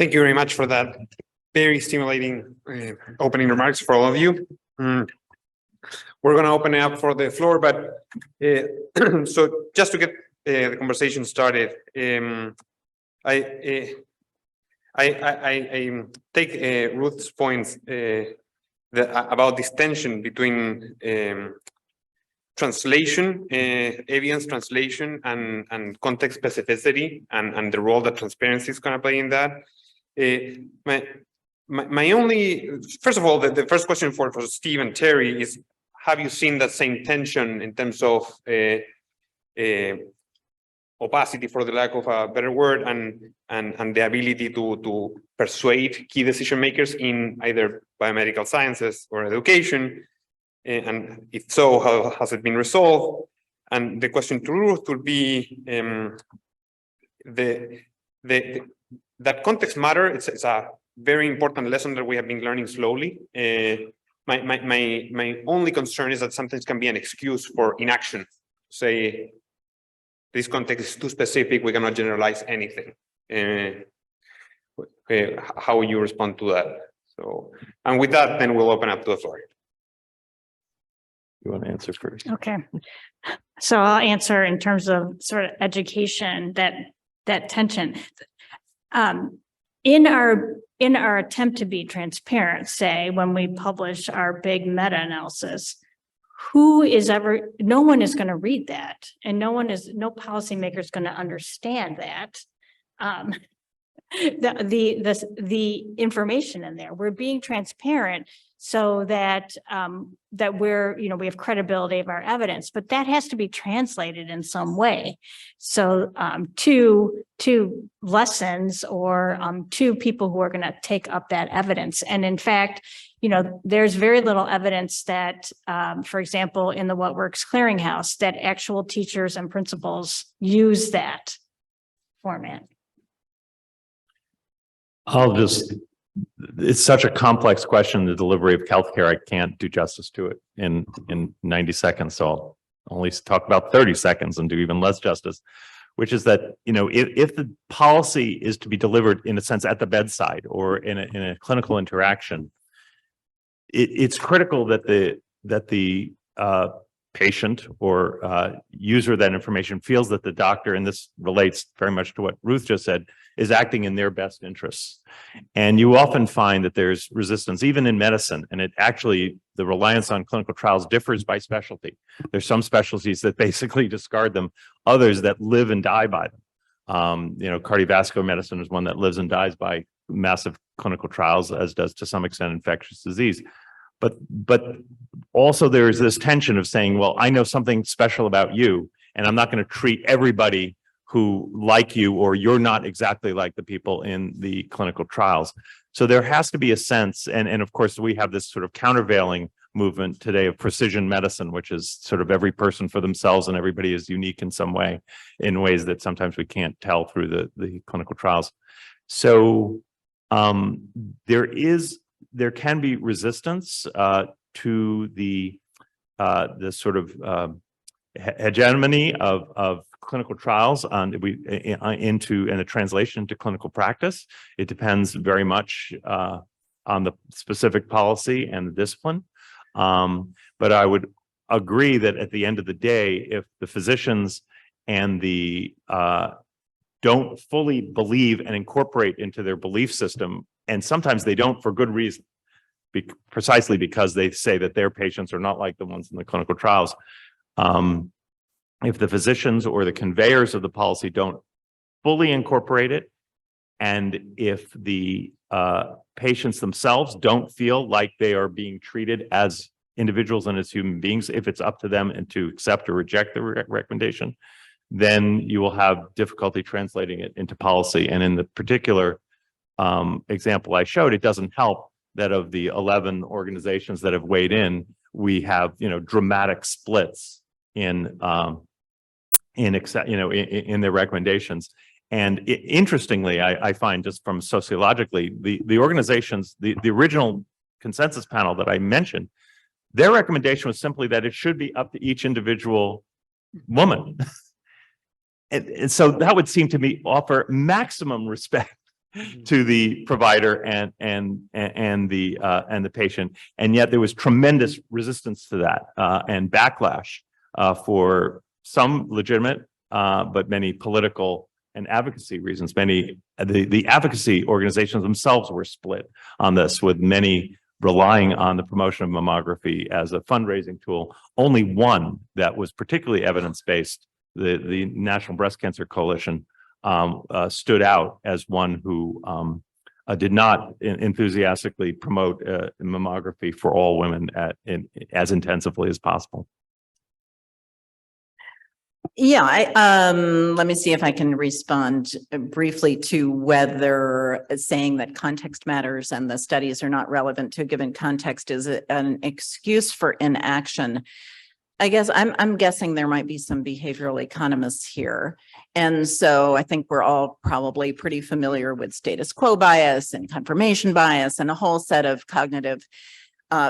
Thank you very much for that very stimulating opening remarks for all of you. We're going to open it up for the floor, but so just to get the conversation started, I take Ruth's points about this tension between translation, evidence translation, and context specificity, and the role that transparency is going to play in that. My only, first of all, the first question for Steve and Terry is, have you seen that same tension in terms of opacity, for the lack of a better word, and the ability to persuade key decision makers in either biomedical sciences or education? And if so, how has it been resolved? And the question to Ruth would be, that context matter. It's a very important lesson that we have been learning slowly. My only concern is that sometimes can be an excuse for inaction. Say, this context is too specific, we cannot generalize anything. How will you respond to that? So, and with that, then we'll open up to the floor. You want to answer first? Okay. So I'll answer in terms of sort of education, that tension. In our attempt to be transparent, say, when we publish our big meta-analysis, no one is going to read that, and no policymaker is going to understand that. The information in there. We're being transparent so that that we have credibility of our evidence, but that has to be translated in some way. So to lessons or to people who are going to take up that evidence. And in fact, there's very little evidence that, for example, in the What Works Clearinghouse, that actual teachers and principals use that format. It's such a complex question, the delivery of healthcare. I can't do justice to it in 90 seconds. So I'll only talk about 30 seconds and do even less justice, which is that, if the policy is to be delivered in a sense at the bedside or in a clinical interaction, it's critical that the patient or user of that information feels that the doctor, and this relates very much to what Ruth just said, is acting in their best interests. And you often find that there's resistance, even in medicine, and the reliance on clinical trials differs by specialty. There's some specialties that basically discard them, others that live and die by them. Cardiovascular medicine is one that lives and dies by massive clinical trials, as does to some extent infectious disease. But also there is this tension of saying, well, I know something special about you, and I'm not going to treat everybody who like you, or you're not exactly like the people in the clinical trials. So there has to be a sense, and of course we have this sort of countervailing movement today of precision medicine, which is sort of every person for themselves and everybody is unique in some way, in ways that sometimes we can't tell through the clinical trials. So there can be resistance to the sort of hegemony of clinical trials into a translation to clinical practice. It depends very much on the specific policy and the discipline. But I would agree that at the end of the day, if the physicians and the don't fully believe and incorporate into their belief system, and sometimes they don't for good reason, precisely because they say that their patients are not like the ones in the clinical trials. If the physicians or the conveyors of the policy don't fully incorporate it, and if the patients themselves don't feel like they are being treated as individuals and as human beings, if it's up to them and to accept or reject the recommendation, then you will have difficulty translating it into policy. And in the particular example I showed, it doesn't help that of the 11 organizations that have weighed in, we have dramatic splits in their recommendations. And interestingly, I find, just from sociologically, the organizations, the original consensus panel that I mentioned, their recommendation was simply that it should be up to each individual woman. And so that would seem to me offer maximum respect to the provider and the patient. And yet there was tremendous resistance to that and backlash for some legitimate, but many political and advocacy reasons. The advocacy organizations themselves were split on this, with many relying on the promotion of mammography as a fundraising tool. Only one that was particularly evidence-based, the National Breast Cancer Coalition, stood out as one who did not enthusiastically promote mammography for all women as intensively as possible. Yeah, let me see if I can respond briefly to whether saying that context matters and the studies are not relevant to a given context is an excuse for inaction. I guess I'm guessing there might be some behavioral economists here. And so I think we're all probably pretty familiar with status quo bias and confirmation bias and a whole set of cognitive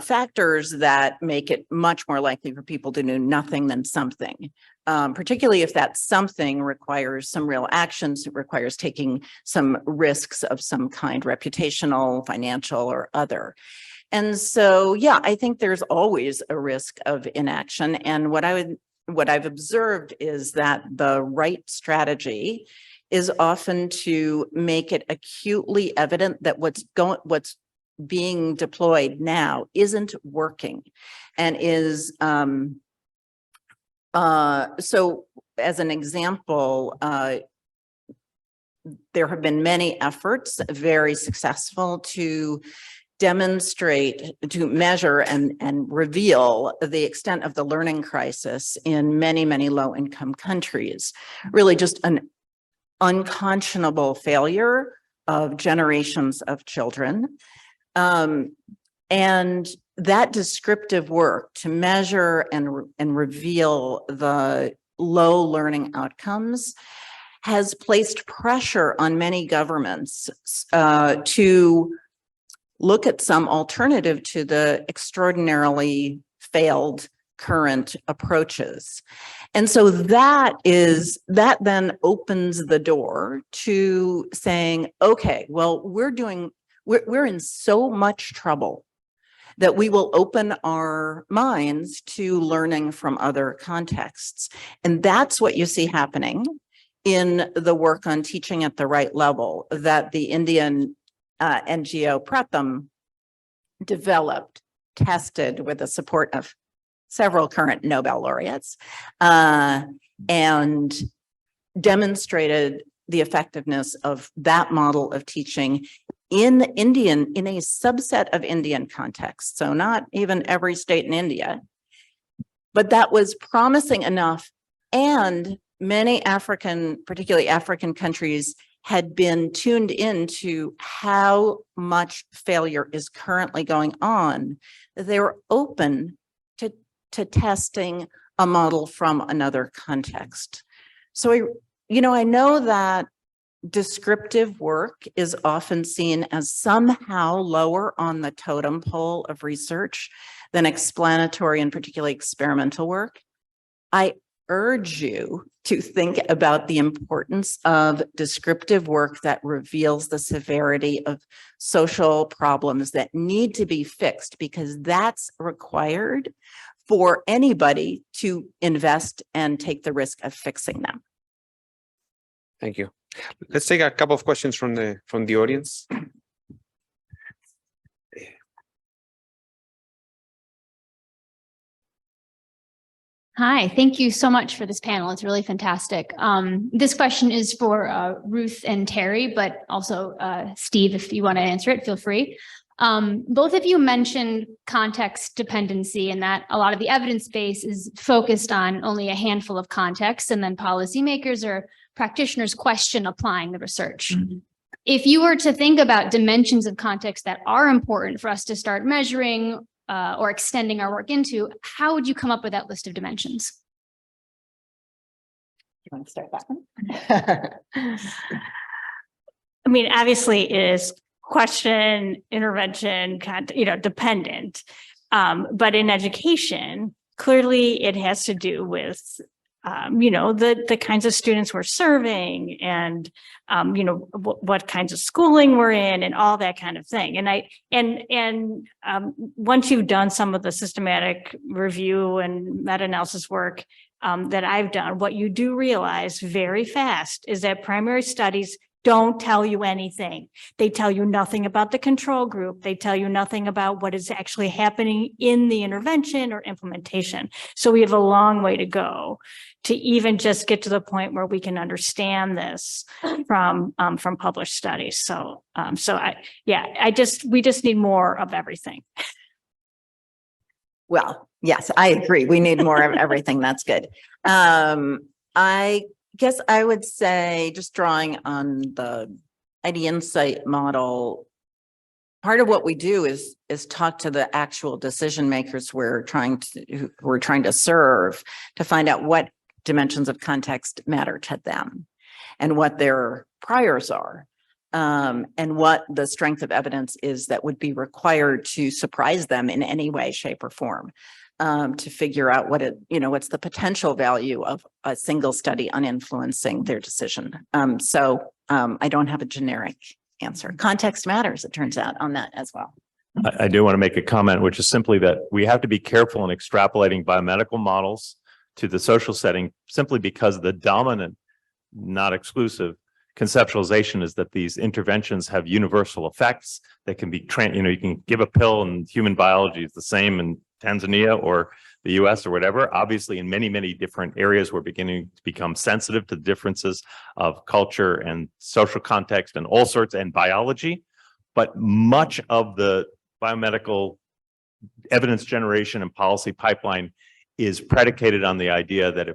factors that make it much more likely for people to do nothing than something, particularly if that something requires some real actions, it requires taking some risks of some kind, reputational, financial, or other. And so, yeah, I think there's always a risk of inaction. And what I've observed is that the right strategy is often to make it acutely evident that what's being deployed now isn't working and is so as an example, there have been many efforts, very successful, to demonstrate, to measure and reveal the extent of the learning crisis in many, many low-income countries. Really just an unconscionable failure of generations of children. And that descriptive work to measure and reveal the low learning outcomes has placed pressure on many governments to look at some alternative to the extraordinarily failed current approaches. And so that then opens the door to saying, okay, well, we're in so much trouble that we will open our minds to learning from other contexts. And that's what you see happening in the work on teaching at the right level that the Indian NGO Pratham developed, tested with the support of several current Nobel laureates, and demonstrated the effectiveness of that model of teaching in a subset of Indian contexts. So not even every state in India, but that was promising enough. And many African, particularly African countries, had been tuned into how much failure is currently going on. They were open to testing a model from another context. So I know that descriptive work is often seen as somehow lower on the totem pole of research than explanatory and particularly experimental work. I urge you to think about the importance of descriptive work that reveals the severity of social problems that need to be fixed, because that's required for anybody to invest and take the risk of fixing them. Thank you. Let's take a couple of questions from the audience. Hi, thank you so much for this panel. It's really fantastic. This question is for Ruth and Terry, but also Steve, if you want to answer it, feel free. Both of you mentioned context dependency and that a lot of the evidence base is focused on only a handful of contexts, and then policymakers or practitioners question applying the research. Mm-hmm. If you were to think about dimensions of context that are important for us to start measuring or extending our work into, how would you come up with that list of dimensions? You want to start that one? I mean, obviously it is question, intervention, dependent. But in education, clearly it has to do with the kinds of students we're serving and, what kinds of schooling we're in and all that kind of thing. And once you've done some of the systematic review and meta-analysis work that I've done, what you do realize very fast is that primary studies don't tell you anything. They tell you nothing about the control group. They tell you nothing about what is actually happening in the intervention or implementation. So we have a long way to go to even just get to the point where we can understand this from published studies. So we just need more of everything. Well, yes, I agree. We need more of everything. That's good. I guess I would say, just drawing on the ID Insight model, part of what we do is talk to the actual decision makers we're trying to serve, to find out what dimensions of context matter to them and what their priors are, and what the strength of evidence is that would be required to surprise them in any way, shape, or form. To figure out what's the potential value of a single study on influencing their decision. I don't have a generic answer. Context matters, it turns out, on that as well. I do want to make a comment, which is simply that we have to be careful in extrapolating biomedical models to the social setting, simply because the dominant, not exclusive, conceptualization is that these interventions have universal effects that can be, you can give a pill, and human biology is the same in Tanzania or the US or whatever. Obviously, in many, many different areas, we're beginning to become sensitive to the differences of culture and social context and all sorts, and biology. But much of the biomedical evidence generation and policy pipeline is predicated on the idea that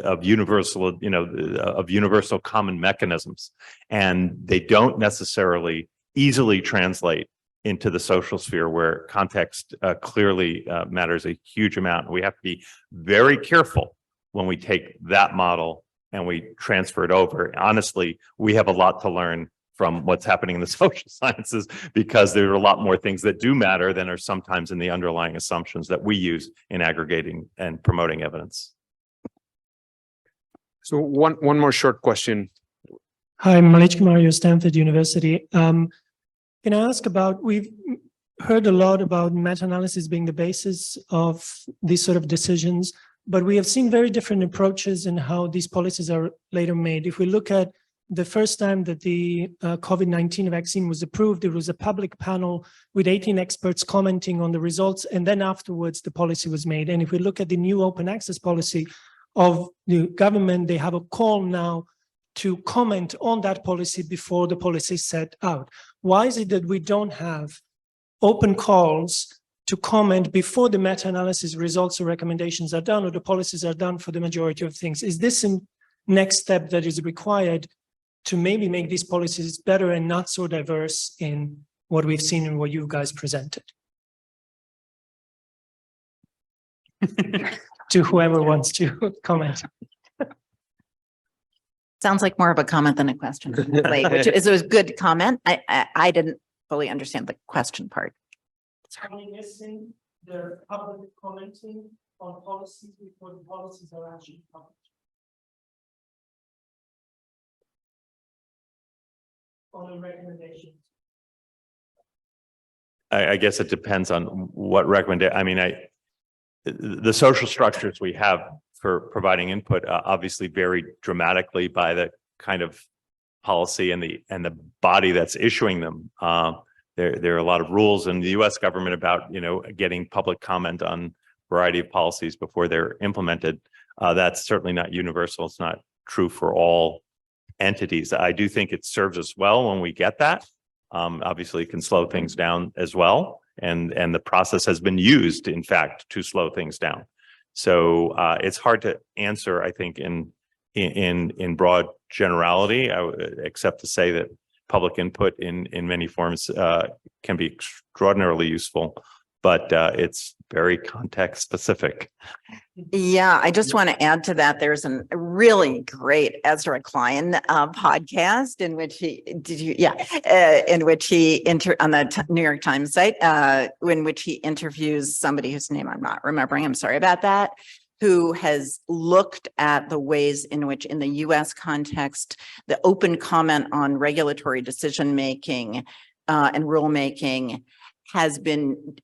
of universal common mechanisms, and they don't necessarily easily translate into the social sphere, where context clearly matters a huge amount. We have to be very careful when we take that model and we transfer it over. Honestly, we have a lot to learn from what's happening in the social sciences, because there are a lot more things that do matter than are sometimes in the underlying assumptions that we use in aggregating and promoting evidence. So one more short question. Hi, Malichka Mario, Stanford University. Can I ask about, we've heard a lot about meta-analysis being the basis of these sort of decisions, but we have seen very different approaches in how these policies are later made. If we look at the first time that the COVID-19 vaccine was approved, it was a public panel with 18 experts commenting on the results, and then afterwards the policy was made. And if we look at the new open access policy of the government, they have a call now to comment on that policy before the policy is set out. Why is it that we don't have open calls to comment before the meta-analysis results or recommendations are done, or the policies are done for the majority of things? Is this a next step that is required to maybe make these policies better and not so diverse in what we've seen and what you guys presented? To whoever wants to comment. Sounds like more of a comment than a question, like, which is a good comment. I didn't fully understand the question part. Are we missing the public commenting on policies before the policies are actually published? On the recommendations. I guess it depends on what recommendation. I mean, the social structures we have for providing input obviously vary dramatically by the kind of policy and the body that's issuing them. There are a lot of rules in the U.S. government about getting public comment on a variety of policies before they're implemented. That's certainly not universal. It's not true for all entities. I do think it serves us well when we get that. Obviously, it can slow things down as well, and the process has been used, in fact, to slow things down. So it's hard to answer, I think, in broad generality, except to say that public input in many forms can be extraordinarily useful, but it's very context specific. Yeah, I just want to add to that. There's a really great Ezra Klein podcast in which on the New York Times site, in which he interviews somebody whose name I'm not remembering. I'm sorry about that. who has looked at the ways in which in the US context, the open comment on regulatory decision-making and rulemaking has been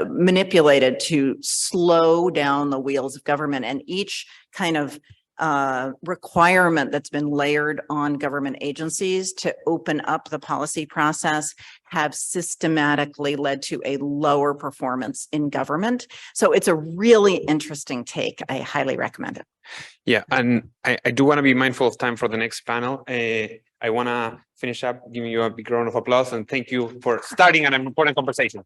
manipulated to slow down the wheels of government, and each kind of requirement that's been layered on government agencies to open up the policy process have systematically led to a lower performance in government. So it's a really interesting take. I highly recommend it. Yeah, and I do want to be mindful of time for the next panel. I want to finish up giving you a big round of applause and thank you for starting an important conversation.